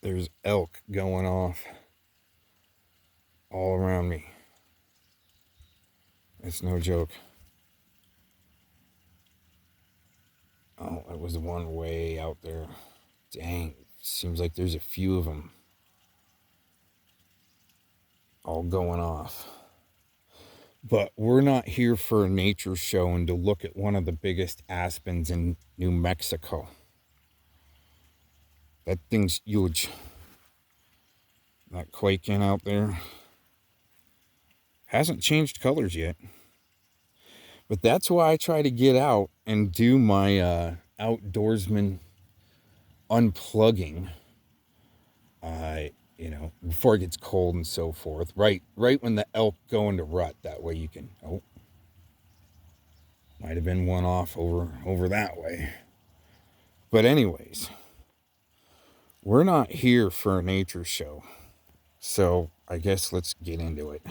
There's elk going off all around me. It's no joke. Oh, it was one way out there. Dang, seems like there's a few of them all going off. But we're not here for a nature show and to look at one of the biggest aspens in New Mexico. That thing's huge. That quaking out there hasn't changed colors yet. But that's why I try to get out and do my outdoorsman unplugging. Before it gets cold and so forth. Right when the elk go into rut. That way you can... Oh. Might have been one off over that way. But anyways, we're not here for a nature show. So I guess let's get into it.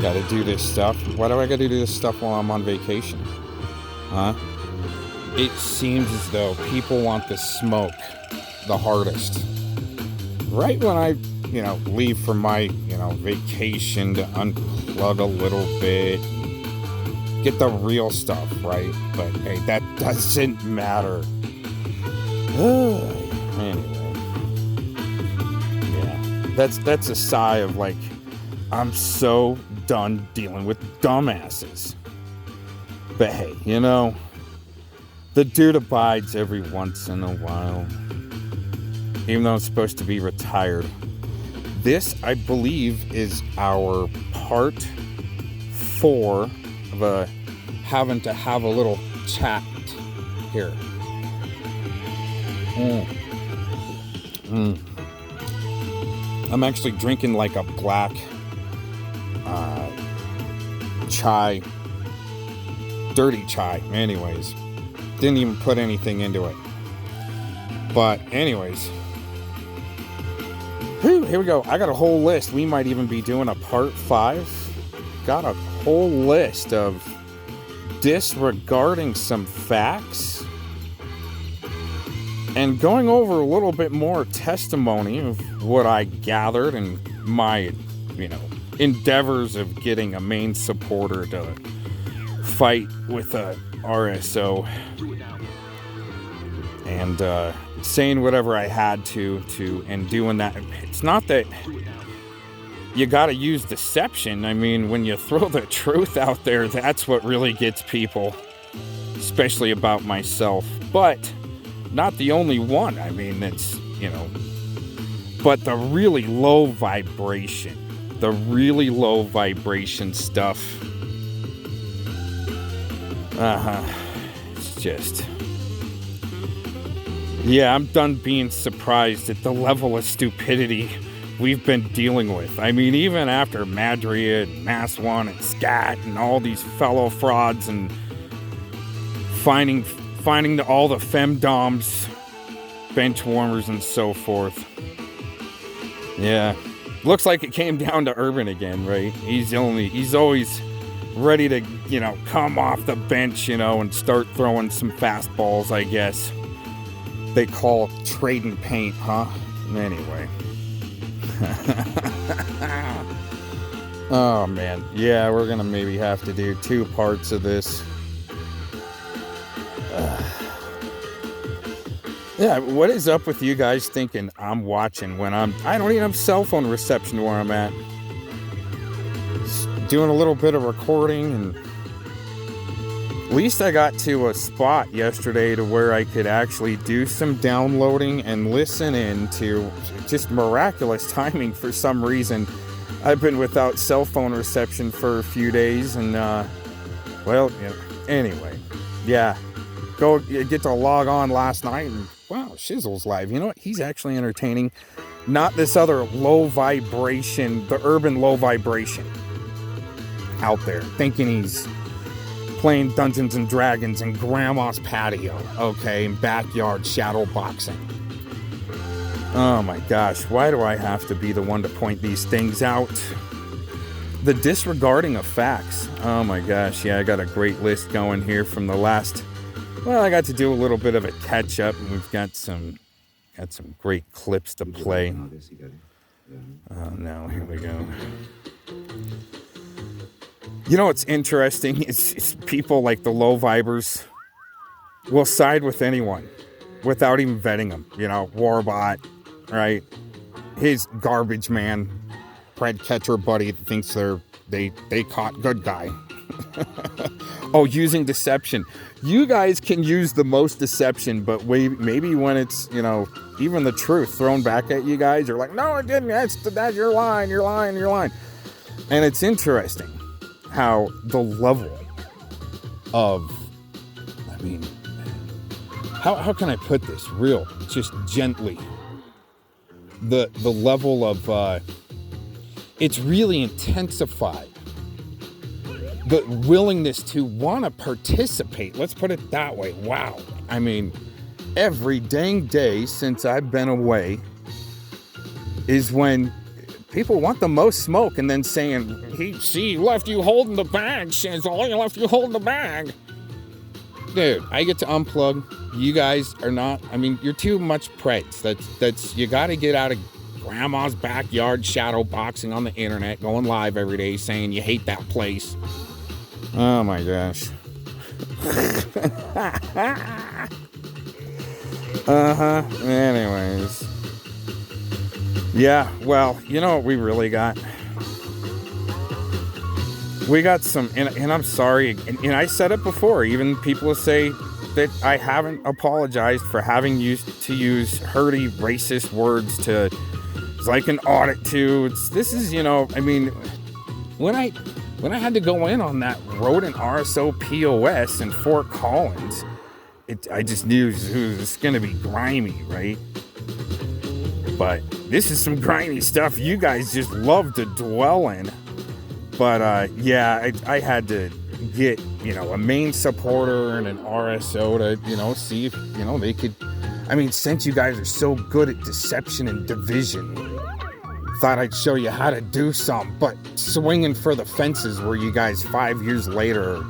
Gotta do this stuff. Why do I gotta do this stuff while I'm on vacation? Huh? It seems as though people want the smoke the hardest. Right when I, leave for my, vacation to unplug a little bit, get the real stuff, right? But hey, that doesn't matter. Anyway. Yeah. That's a sigh of like, I'm so done dealing with dumbasses. But hey, the dude abides every once in a while. Even though I'm supposed to be retired. This, I believe, is our part 4 of having to have a little chat here. I'm actually drinking like a black chai. Dirty chai, anyways. Didn't even put anything into it. But anyways, here we go. I got a whole list. We might even be doing a part 5. Got a whole list of disregarding some facts and going over a little bit more testimony of what I gathered and my, endeavors of getting a main supporter to fight with a RSO and saying whatever I had to and doing that. It's not that you got to use deception. I mean, when you throw the truth out there, that's what really gets people, especially about myself. But not the only one. I mean, it's, but the really low vibration stuff. It's just... Yeah, I'm done being surprised at the level of stupidity we've been dealing with. I mean, even after Madrid, Mass One, and Scat, and all these fellow frauds, and finding all the femdoms, bench warmers, and so forth. Yeah, looks like it came down to Urban again, right? He's always ready to, come off the bench, and start throwing some fastballs, I guess. They call trading paint, huh? Anyway. Oh, man. Yeah, we're going to maybe have to do 2 parts of this. Yeah, what is up with you guys thinking I'm watching when I don't even have cell phone reception where I'm at. Just doing a little bit of recording, and at least I got to a spot yesterday to where I could actually do some downloading and listen in to just miraculous timing for some reason. I've been without cell phone reception for a few days, and anyway, yeah, get to log on last night, and wow, Shizzle's live. You know what? He's actually entertaining. Not this other low vibration, the urban low vibration out there, thinking he's playing Dungeons and Dragons in grandma's patio, okay, in backyard shadow boxing. Oh my gosh, why do I have to be the one to point these things out? The disregarding of facts. Oh my gosh, yeah, I got a great list going here from the last Well, I got to do a little bit of a catch up, and we've got some great clips to play. Oh no, here we go. You know what's interesting? It's people like the low vibers will side with anyone without even vetting them. You know, Warbot, right? His garbage man, Fred Catcher buddy thinks they caught good guy. Oh, using deception. You guys can use the most deception, but maybe when it's, you know, even the truth thrown back at you guys, you're like, no, I didn't. That's you're lying. And it's interesting how the level of, I mean, how can I put this real, just gently? The level of, it's really intensified. The willingness to want to participate, let's put it that way. Wow. I mean, every dang day since I've been away is when people want the most smoke and then saying, he left you holding the bag, Shanzol, he left you holding the bag. Dude, I get to unplug. You guys are not, I mean, you're too much preds. That's you got to get out of grandma's backyard shadow boxing on the internet, going live every day saying you hate that place. Oh my gosh. Anyways. Yeah, well, you know what we really got? We got some, and I'm sorry, and I said it before, even people say that I haven't apologized for having to use hurty, racist words to, it's like an audit to, this is, you know, I mean, when I had to go in on that rodent RSO POS in Fort Collins, I just knew it was going to be grimy, right? But this is some grimy stuff you guys just love to dwell in. But yeah, I had to get, you know, a main supporter and an RSO to, you know, see if, you know, they could, I mean, since you guys are so good at deception and division, thought I'd show you how to do something, but swinging for the fences where you guys 5 years later are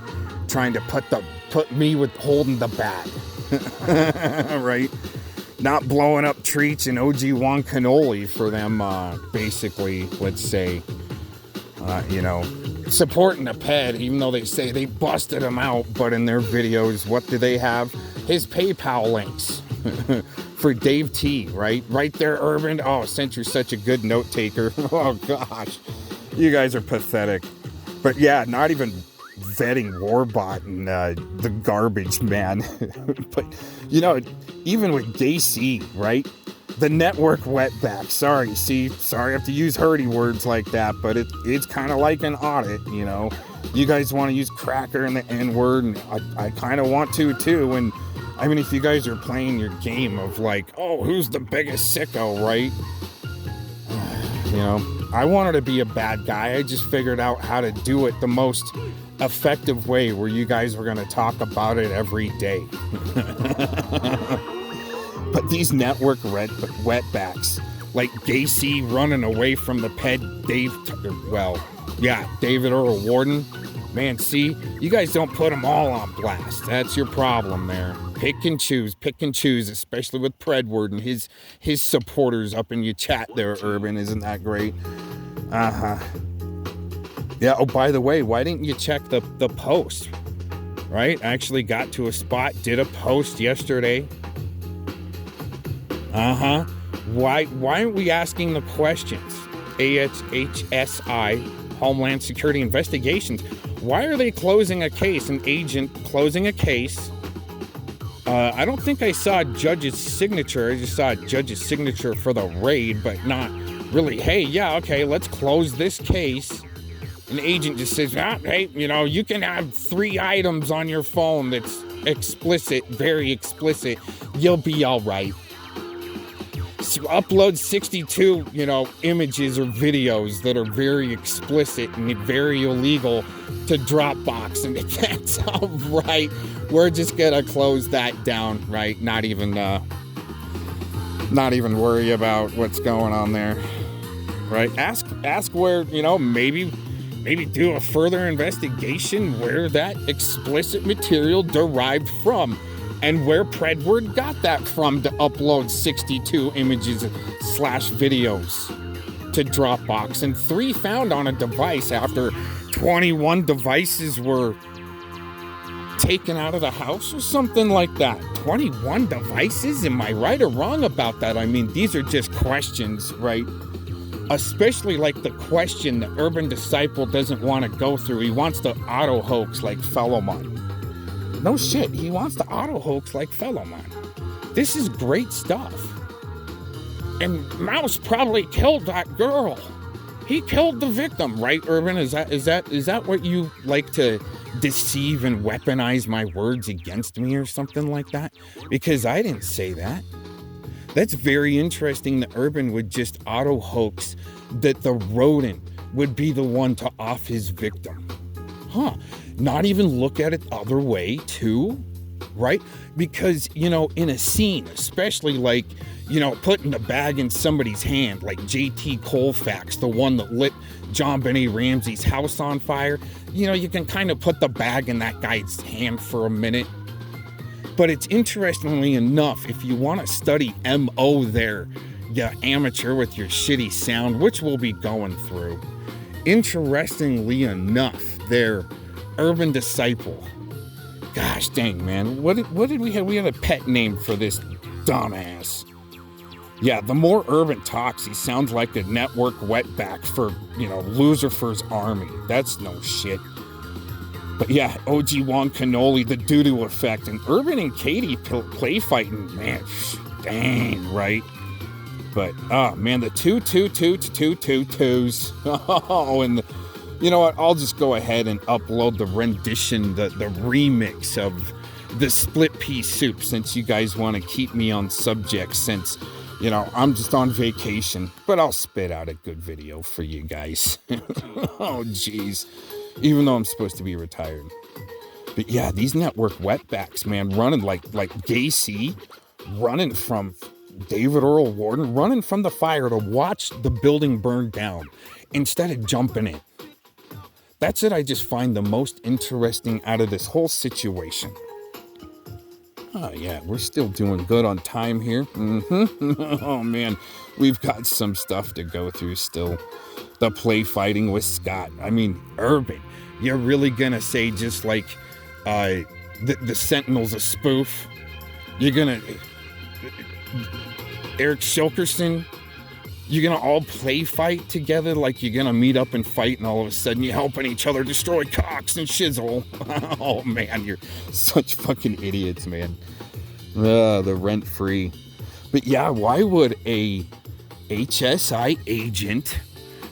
trying to put me with holding the bag. Right? Not blowing up treats and OG1 cannoli for them, basically, let's say, you know, supporting a ped, even though they say they busted him out, but in their videos, what do they have? His PayPal links. For Dave T, right? Right there, Urban. Oh, since you're such a good note taker. Oh, gosh. You guys are pathetic. But yeah, not even vetting Warbot and the garbage man. But, you know, even with Gay C, right? The network wetback. Sorry I have to use hurdy words like that, but it's kind of like an audit, you know? You guys want to use cracker and the N-word, and I kind of want to, too, and I mean, if you guys are playing your game of like, oh, who's the biggest sicko, right? You know, I wanted to be a bad guy. I just figured out how to do it the most effective way where you guys were going to talk about it every day. But these network wetbacks, like Gacy running away from the ped, David Earl Warden. Man, see, you guys don't put them all on blast. That's your problem there. Pick and choose, especially with Predward and his supporters up in your chat there, Urban. Isn't that great? Yeah, oh, by the way, why didn't you check the post? Right? I actually got to a spot, did a post yesterday. Why aren't we asking the questions? AHSI, Homeland Security Investigations. Why are they closing a case? An agent closing a case. I don't think I saw a judge's signature. I just saw a judge's signature for the raid, but not really, hey, yeah, okay, let's close this case. An agent just says, hey, you know, you can have 3 items on your phone that's explicit, very explicit. You'll be all right. Upload 62, you know, images or videos that are very explicit and very illegal to Dropbox, and that's all right. We're just gonna close that down, right? Not even worry about what's going on there, right? Ask where, you know, maybe do a further investigation where that explicit material derived from. and where Predward got that from to upload 62 images / videos to Dropbox, and 3 found on a device after 21 devices were taken out of the house or something like that. 21 devices? Am I right or wrong about that? I mean, these are just questions, right? Especially like the question the urban disciple doesn't want to go through. He wants to auto hoax like Fellowman. No shit, he wants to auto hoax like Fellowman. This is great stuff. And Mouse probably killed that girl. He killed the victim, right, Urban? Is that what you like to deceive and weaponize my words against me or something like that? Because I didn't say that. That's very interesting that Urban would just auto hoax that the rodent would be the one to off his victim. Huh. Not even look at it the other way too, right? Because, in a scene, especially like, putting the bag in somebody's hand, like JT Colfax, the one that lit John Benet Ramsey's house on fire, you can kind of put the bag in that guy's hand for a minute. But it's interestingly enough, if you want to study MO there, you amateur with your shitty sound, which we'll be going through. Interestingly enough, there, Urban Disciple. Gosh dang, man. What did we have? We had a pet name for this dumbass. Yeah, the more Urban talks, he sounds like the network wetback for, Lucifer's army. That's no shit. But yeah, OG Juan Cannoli, the doo-doo effect, and Urban and Katie play fighting, man, dang, right? But, man, the 2-2-2-2-2-2s. Oh, and you know what? I'll just go ahead and upload the rendition, the remix of the split pea soup, since you guys want to keep me on subject, since, I'm just on vacation. But I'll spit out a good video for you guys. Oh, jeez. Even though I'm supposed to be retired. But yeah, these network wetbacks, man, running like Gacy, running from David Earl Warden, running from the fire to watch the building burn down instead of jumping in. That's it I just find the most interesting out of this whole situation. Oh yeah, we're still doing good on time here. Oh man, we've got some stuff to go through still. The play fighting with Scott. I mean, Urban, you're really gonna say just like the Sentinel's a spoof? You're gonna Eric Shilkerson, you're gonna all play fight together, like you're gonna meet up and fight, and all of a sudden you're helping each other destroy Cox and Shizzle. Oh man, you're such fucking idiots, man. The rent free. But yeah, why would a HSI agent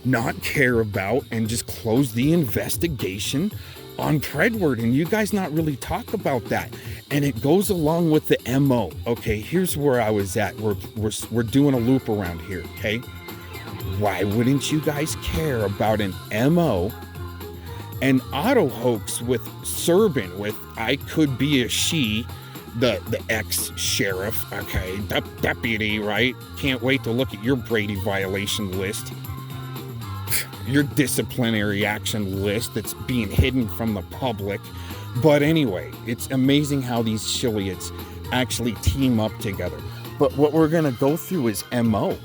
not care about and just close the investigation on Predward? And you guys not really talk about that. And it goes along with the MO. Okay, here's where I was at. We're doing a loop around here, okay? Why wouldn't you guys care about an MO, an auto hoax with Serban, with I could be a she, the ex-sheriff, okay, deputy, right? Can't wait to look at your Brady violation list. Your disciplinary action list that's being hidden from the public. But anyway, it's amazing how these shilliots actually team up together. But what we're going to go through is MO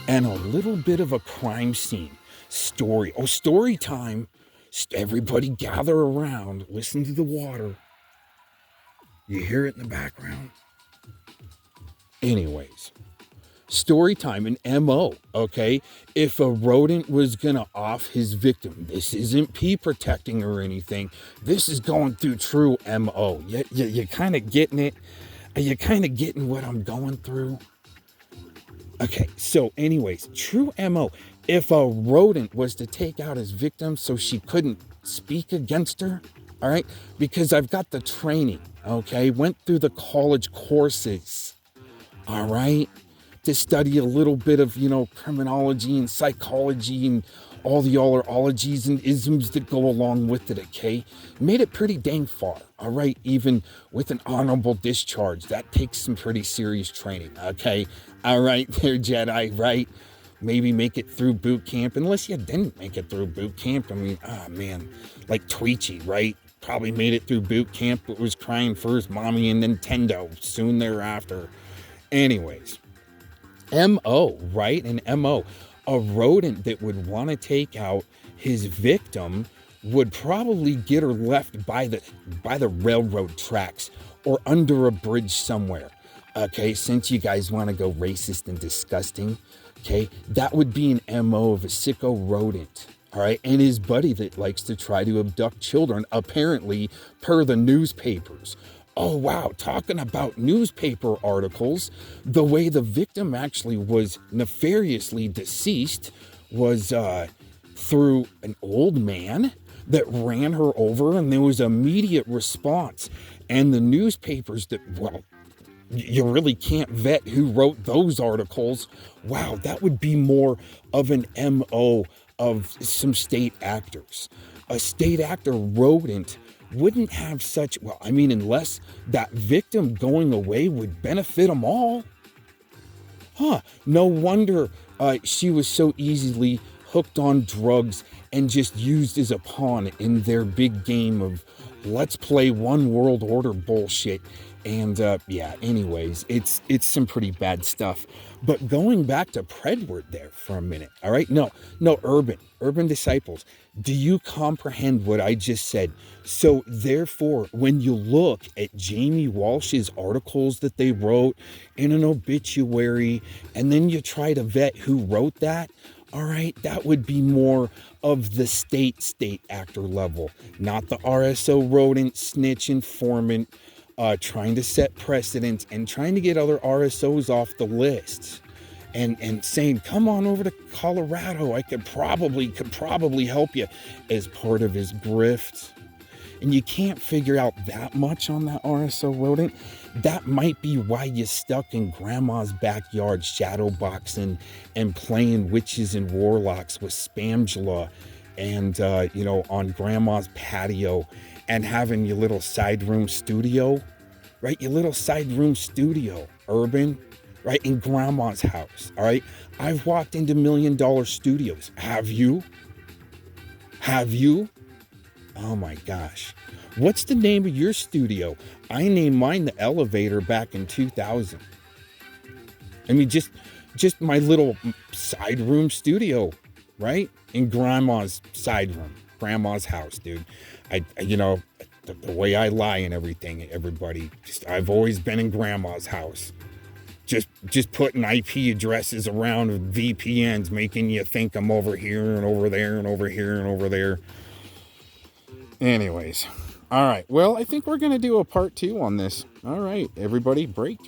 and a little bit of a crime scene story. Oh, story time. Everybody gather around. Listen to the water. You hear it in the background? Anyways. Story time in MO, okay? If a rodent was gonna off his victim, this isn't pee protecting or anything. This is going through true MO. You kind of getting it? Are you kind of getting what I'm going through? Okay, so anyways, true MO. If a rodent was to take out his victim so she couldn't speak against her, all right? Because I've got the training, okay? Went through the college courses, all right? To study a little bit of, criminology and psychology and all the ologies and isms that go along with it, okay? Made it pretty dang far, all right? Even with an honorable discharge, that takes some pretty serious training, okay? All right, there, Jedi, right? Maybe make it through boot camp, unless you didn't make it through boot camp. I mean, man, like Tweechy, right? probably made it through boot camp, but was crying for his mommy and Nintendo soon thereafter. Anyways, MO, right? An MO. A rodent that would want to take out his victim would probably get her left by the railroad tracks or under a bridge somewhere. Okay, since you guys want to go racist and disgusting, okay, that would be an MO of a sicko rodent. All right, and his buddy that likes to try to abduct children, apparently, per the newspapers. Oh, wow, talking about newspaper articles, the way the victim actually was nefariously deceased was through an old man that ran her over, and there was immediate response. And the newspapers that, well, you really can't vet who wrote those articles. Wow, that would be more of an MO of some state actors. A state actor rodent wouldn't have such, well, I mean, unless that victim going away would benefit them all. Huh, no wonder she was so easily hooked on drugs and just used as a pawn in their big game of let's play one world order bullshit. And yeah, anyways, it's some pretty bad stuff. But going back to Predward there for a minute, all right? No, urban disciples, do you comprehend what I just said? So therefore, when you look at Jamie Walsh's articles that they wrote in an obituary, and then you try to vet who wrote that, all right, that would be more of the state actor level, not the RSO rodent, snitch, informant, trying to set precedents and trying to get other RSOs off the list, and saying, come on over to Colorado, I could probably help you, as part of his grift. And you can't figure out that much on that RSO rodent. That might be why you stuck in grandma's backyard shadowboxing and playing witches and warlocks with Spamgula and, on grandma's patio and having your little side room studio, right? Your little side room studio, urban, right? In grandma's house, all right? I've walked into $1 million studios. Have you? Have you? Oh my gosh. What's the name of your studio? I named mine the Elevator back in 2000. I mean, just my little side room studio, right? In grandma's side room, grandma's house, dude. The way I lie and everything, everybody, I've always been in grandma's house. Just putting IP addresses around with VPNs, making you think I'm over here and over there and over here and over there. Anyways, all right. Well, I think we're going to do a part 2 on this. All right, everybody, break.